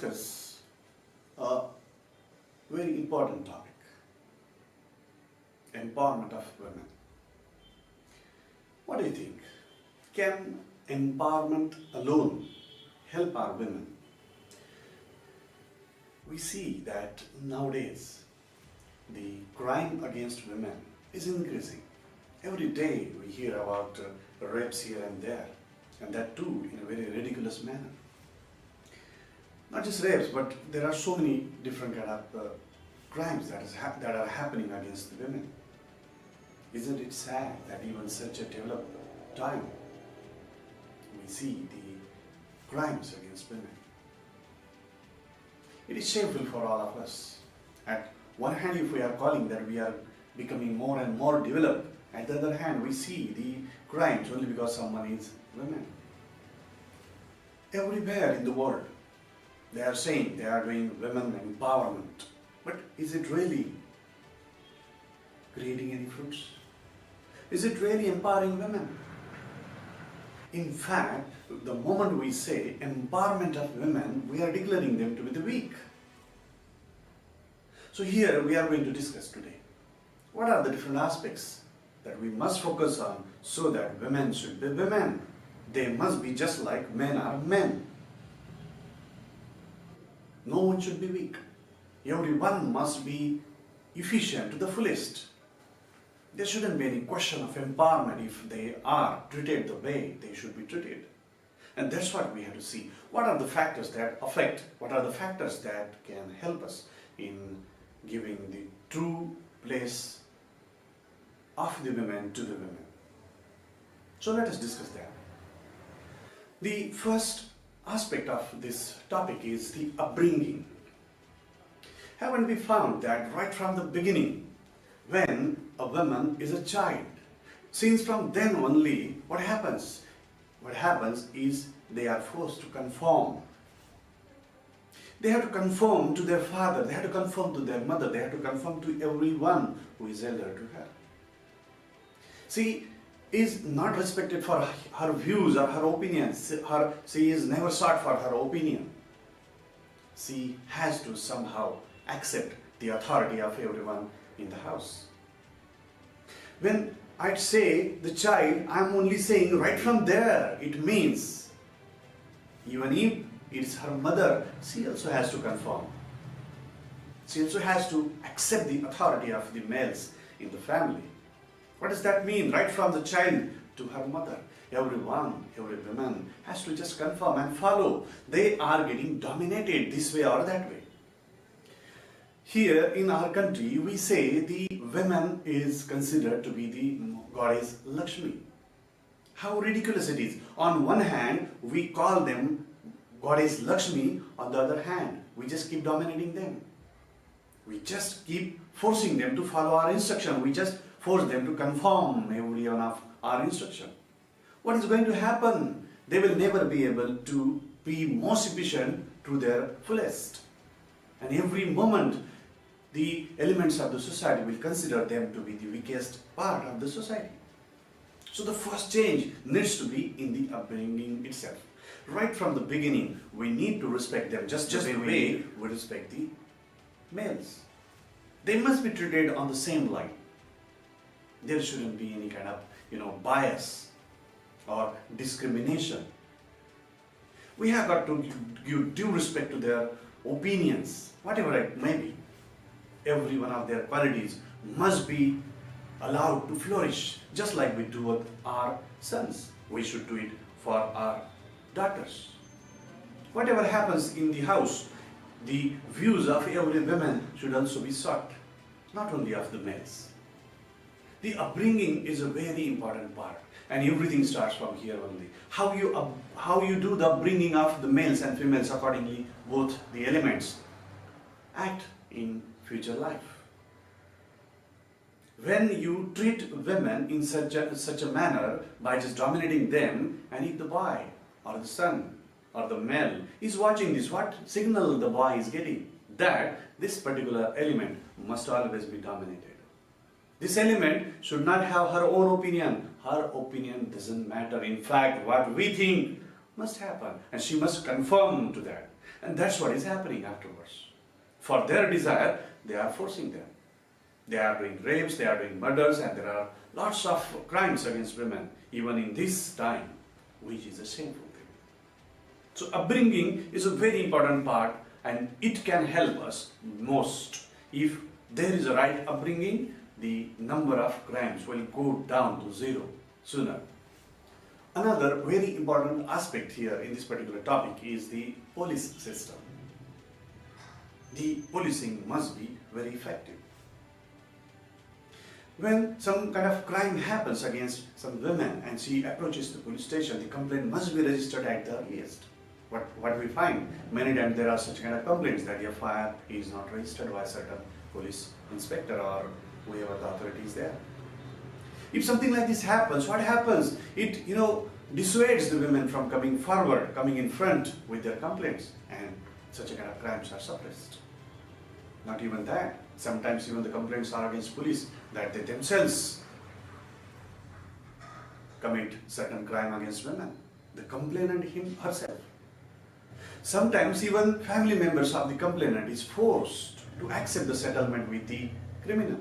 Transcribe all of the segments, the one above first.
discuss a very important topic, empowerment of women. What do you think? Can empowerment alone help our women? We see that nowadays the crime against women is increasing. Every day we hear about rapes here and there, and that too in a very ridiculous manner. Not just rapes, but there are so many different kind of crimes that are happening against the women. Isn't it sad that even such a developed time we see the crimes against women? It is shameful for all of us. At one hand, if we are calling that we are becoming more and more developed, at the other hand, we see the crimes only because someone is women. Everywhere in the world, they are saying they are doing women empowerment. But is it really creating any fruits? Is it really empowering women? In fact, the moment we say empowerment of women, we are declaring them to be the weak. So here we are going to discuss today. What are the different aspects that we must focus on so that women should be women? They must be just like men are men. No one should be weak. Everyone must be efficient to the fullest. There shouldn't be any question of empowerment if they are treated the way they should be treated. And that's what we have to see. What are the factors that affect, what are the factors that can help us in giving the true place of the women to the women? So let us discuss that. The first aspect of this topic is the upbringing. Haven't we found that right from the beginning, when a woman is a child, since from then only, what happens? What happens is they are forced to conform. They have to conform to their father, they have to conform to their mother, they have to conform to everyone who is elder to her. She is not respected for her views or her opinions. She is never sought for her opinion. She has to somehow accept the authority of everyone in the house. When I say the child, I am only saying right from there, it means even if it is her mother, she also has to conform. She also has to accept the authority of the males in the family. What does that mean? Right from the child to her mother. Every woman has to just conform and follow. They are getting dominated this way or that way. Here in our country, we say the woman is considered to be the goddess Lakshmi. How ridiculous it is. On one hand, we call them goddess Lakshmi. On the other hand, we just keep dominating them. We just keep forcing them to follow our instruction. We just force them to conform every one of our instruction. What is going to happen? They will never be able to be most efficient to their fullest. And every moment, the elements of the society will consider them to be the weakest part of the society. So the first change needs to be in the upbringing itself. Right from the beginning, we need to respect them just the way we respect the males. They must be treated on the same line. There shouldn't be any kind of bias or discrimination. We have got to give due respect to their opinions, whatever it may be. Every one of their qualities must be allowed to flourish, just like we do with our sons. We should do it for our daughters. Whatever happens in the house, the views of every woman should also be sought, not only of the males. The upbringing is a very important part, and everything starts from here only. How you do the upbringing of the males and females accordingly, both the elements act in future life. When you treat women in such a manner by just dominating them, and if the boy or the son or the male is watching this, what signal the boy is getting? That this particular element must always be dominated. This element should not have her own opinion. Her opinion doesn't matter. In fact, what we think must happen, and she must conform to that. And that's what is happening afterwards. For their desire, they are forcing them. They are doing rapes, they are doing murders, and there are lots of crimes against women, even in this time, which is a shameful thing. So upbringing is a very important part, and it can help us most. If there is a right upbringing, the number of crimes will go down to zero sooner. Another very important aspect here in this particular topic is the police system. The policing must be very effective. When some kind of crime happens against some women and she approaches the police station, the complaint must be registered at the earliest. What we find, many times there are such kind of complaints that the FIR is not registered by a certain police inspector or whoever the authority is there. If something like this happens, what happens? It dissuades the women from coming forward, coming in front with their complaints, and such a kind of crimes are suppressed. Not even that. Sometimes even the complaints are against police that they themselves commit certain crime against women. The complainant herself. Sometimes even family members of the complainant is forced to accept the settlement with the criminal.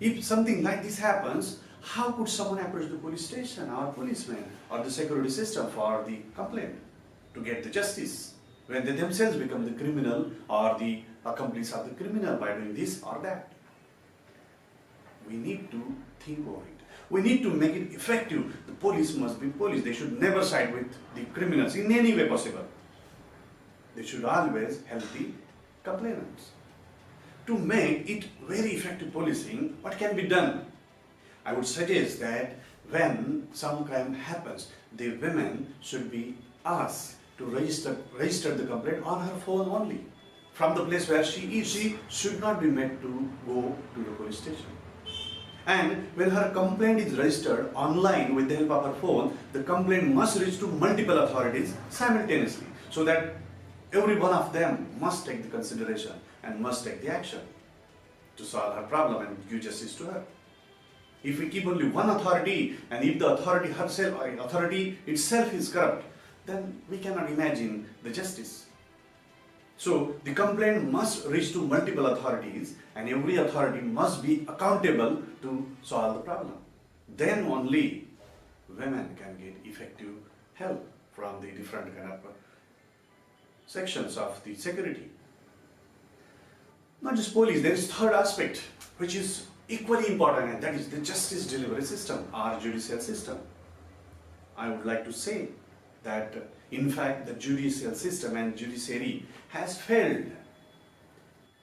If something like this happens, how could someone approach the police station or policeman or the security system for the complaint to get the justice when they themselves become the criminal or the accomplice of the criminal by doing this or that? We need to think over it. We need to make it effective. The police must be police. They should never side with the criminals in any way possible. They should always help the complainants. To make it very effective policing, what can be done? I would suggest that when some crime happens, the women should be asked to register the complaint on her phone only. From the place where she is, she should not be made to go to the police station. And when her complaint is registered online with the help of her phone, the complaint must reach to multiple authorities simultaneously, so that every one of them must take the consideration and must take the action to solve her problem and give justice to her. If we keep only one authority, and if the authority itself is corrupt, then we cannot imagine the justice. So the complaint must reach to multiple authorities, and every authority must be accountable to solve the problem. Then only women can get effective help from the different kind of sections of the security. Not just police, there is a third aspect which is equally important, and that is the justice delivery system, our judicial system. I would like to say that in fact the judicial system and judiciary has failed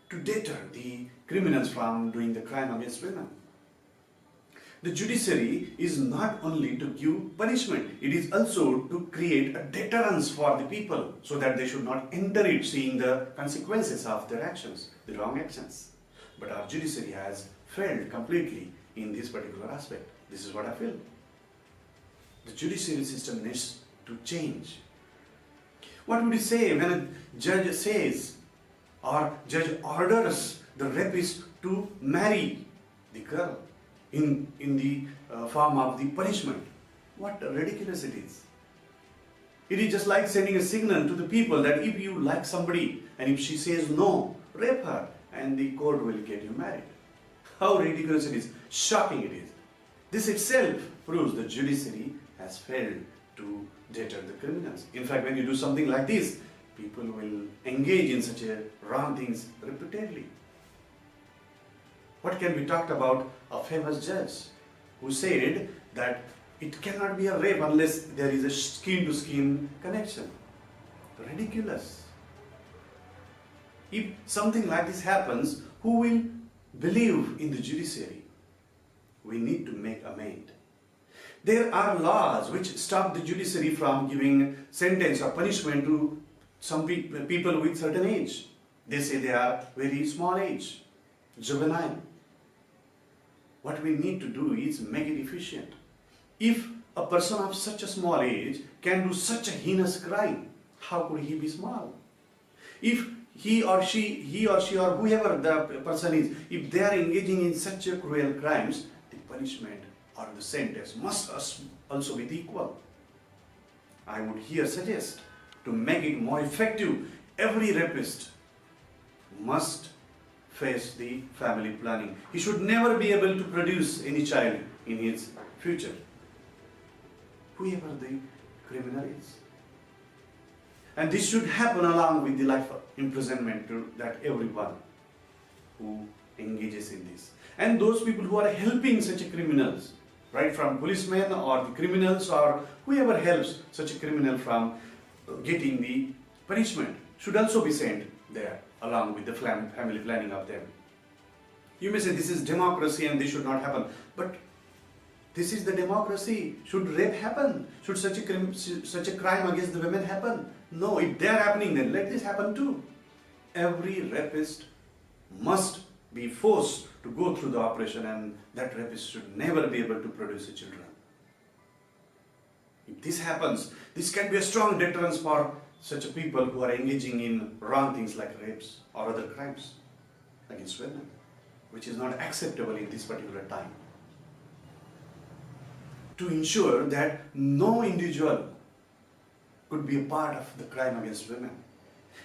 to deter the criminals from doing the crime against women. The judiciary is not only to give punishment, it is also to create a deterrence for the people so that they should not enter it seeing the consequences of their actions, the wrong actions. But our judiciary has failed completely in this particular aspect. This is what I feel. The judiciary system needs to change. What would you say when a judge says or judge orders the rapist to marry the girl in the form of the punishment? What ridiculous it is. It is just like sending a signal to the people that if you like somebody and if she says no, rape her and the court will get you married. How ridiculous it is, shocking it is. This itself proves the judiciary has failed to deter the criminals. In fact, when you do something like this, people will engage in such wrong things repeatedly. What can be talked about a famous judge who said that it cannot be a rape unless there is a skin-to-skin connection. Ridiculous. If something like this happens, who will believe in the judiciary? We need to make amend. There are laws which stop the judiciary from giving sentence or punishment to some people with certain age. They say they are very small age, juvenile. What we need to do is make it efficient. If a person of such a small age can do such a heinous crime, how could he be small? If he or she or whoever the person is, if they are engaging in such a cruel crimes, the punishment or the sentence must also be equal. I would here suggest to make it more effective, every rapist must face the family planning. He should never be able to produce any child in his future, whoever the criminal is. And this should happen along with the life imprisonment to that everyone who engages in this. And those people who are helping such a criminals, right from policemen or the criminals or whoever helps such a criminal from getting the punishment, should also be sent there along with the family planning of them. You may say this is democracy and this should not happen, but this is the democracy. Should rape happen? Should such a crime against the women happen? No, if they are happening, then let this happen too. Every rapist must be forced to go through the operation, and that rapist should never be able to produce children. If this happens, this can be a strong deterrence for such people who are engaging in wrong things like rapes or other crimes against women, which is not acceptable in this particular time. To ensure that no individual could be a part of the crime against women.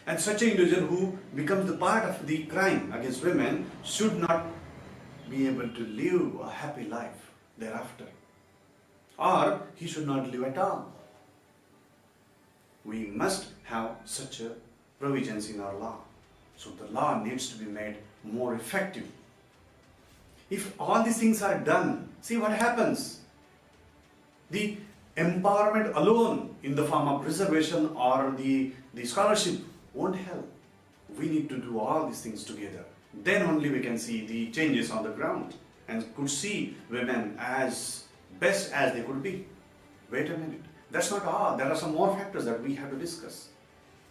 And such an individual who becomes the part of the crime against women should not be able to live a happy life thereafter. Or he should not live at all. We must have such a provisions in our law. So the law needs to be made more effective. If all these things are done, see what happens. The empowerment alone in the form of reservation or the scholarship won't help. We need to do all these things together. Then only we can see the changes on the ground and could see women as best as they could be. Wait a minute. That's not all. There are some more factors that we have to discuss.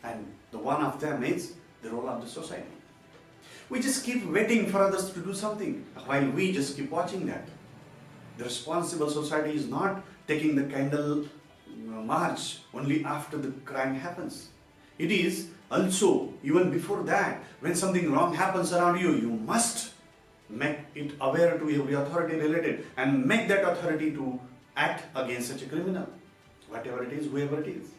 And the one of them is the role of the society. We just keep waiting for others to do something while we just keep watching that. The responsible society is not taking the Kendale march only after the crime happens. It is also, even before that, when something wrong happens around you, you must make it aware to every authority related and make that authority to act against such a criminal, whatever it is, whoever it is.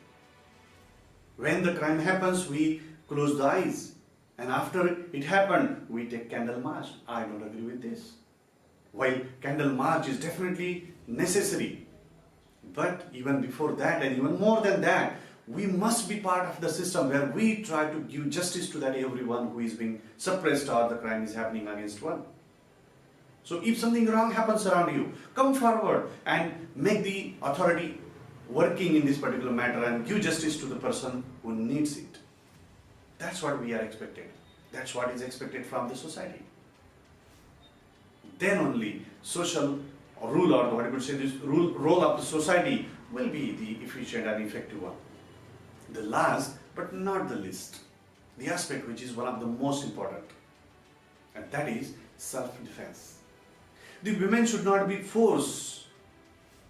When the crime happens, we close the eyes, and after it happened, we take Kendale march. I don't agree with this. While Kendale march is definitely necessary, but even before that and even more than that, we must be part of the system where we try to give justice to that everyone who is being suppressed or the crime is happening against one. So if something wrong happens around you, come forward and make the authority working in this particular matter and give justice to the person who needs it. That's what we are expected. That's what is expected from the society. Then only social rule, or what I would say, this role of the society will be the efficient and effective one. The last, but not the least, the aspect which is one of the most important, and that is self-defense. The women should not be forced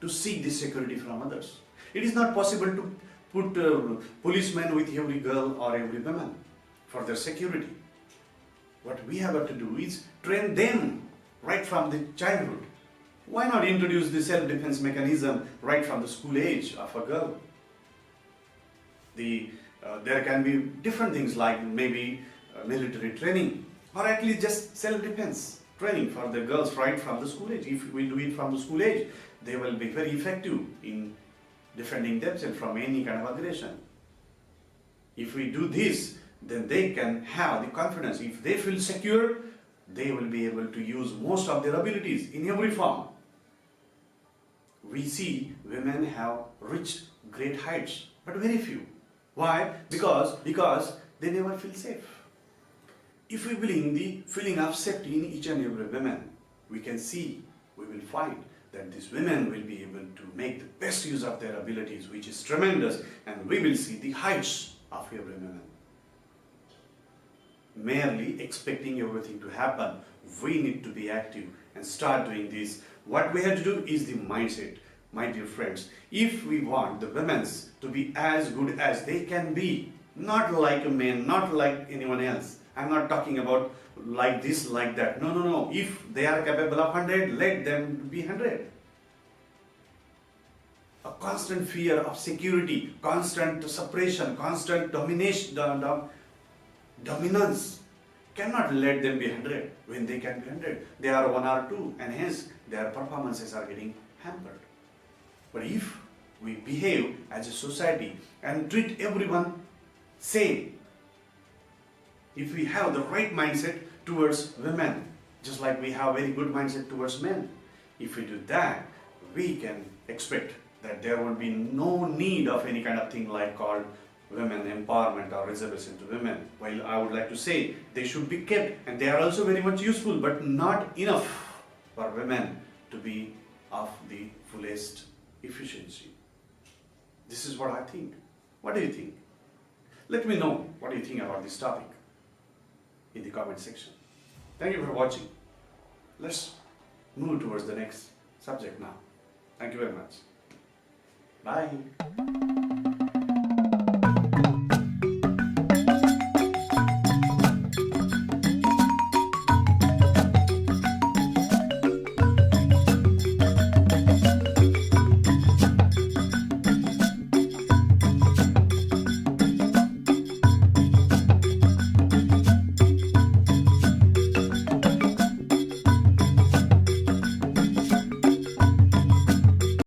to seek this security from others. It is not possible to put policemen with every girl or every woman for their security. What we have to do is train them right from the childhood. Why not introduce the self-defense mechanism right from the school age of a girl? There can be different things like maybe military training, or at least just self-defense training for the girls right from the school age. If we do it from the school age, they will be very effective in defending themselves from any kind of aggression. If we do this, then they can have the confidence. If they feel secure, they will be able to use most of their abilities in every form. We see women have reached great heights, but very few. Why? Because they never feel safe. If we bring the feeling of safety in each and every woman, we will find that these women will be able to make the best use of their abilities, which is tremendous, and we will see the heights of every woman. Merely expecting everything to happen, we need to be active and start doing this. What we have to do is the mindset. My dear friends, if we want the women to be as good as they can be, not like a man, not like anyone else. I'm not talking about like this, like that. No. If they are capable of 100, let them be 100. a constant fear of security, constant suppression, constant domination, dominance. Cannot let them be 100 when they can be 100. They are 1 or 2, and hence their performances are getting hampered. But if we behave as a society and treat everyone same, if we have the right mindset towards women, just like we have very good mindset towards men, if we do that, we can expect that there will be no need of any kind of thing like called women empowerment or reservation to women. While I would like to say they should be kept, and they are also very much useful, but not enough for women to be of the fullest efficiency. This is what I think. What do you think? Let me know what you think about this topic in the comment section. Thank you for watching. Let's move towards the next subject now. Thank you very much. Bye.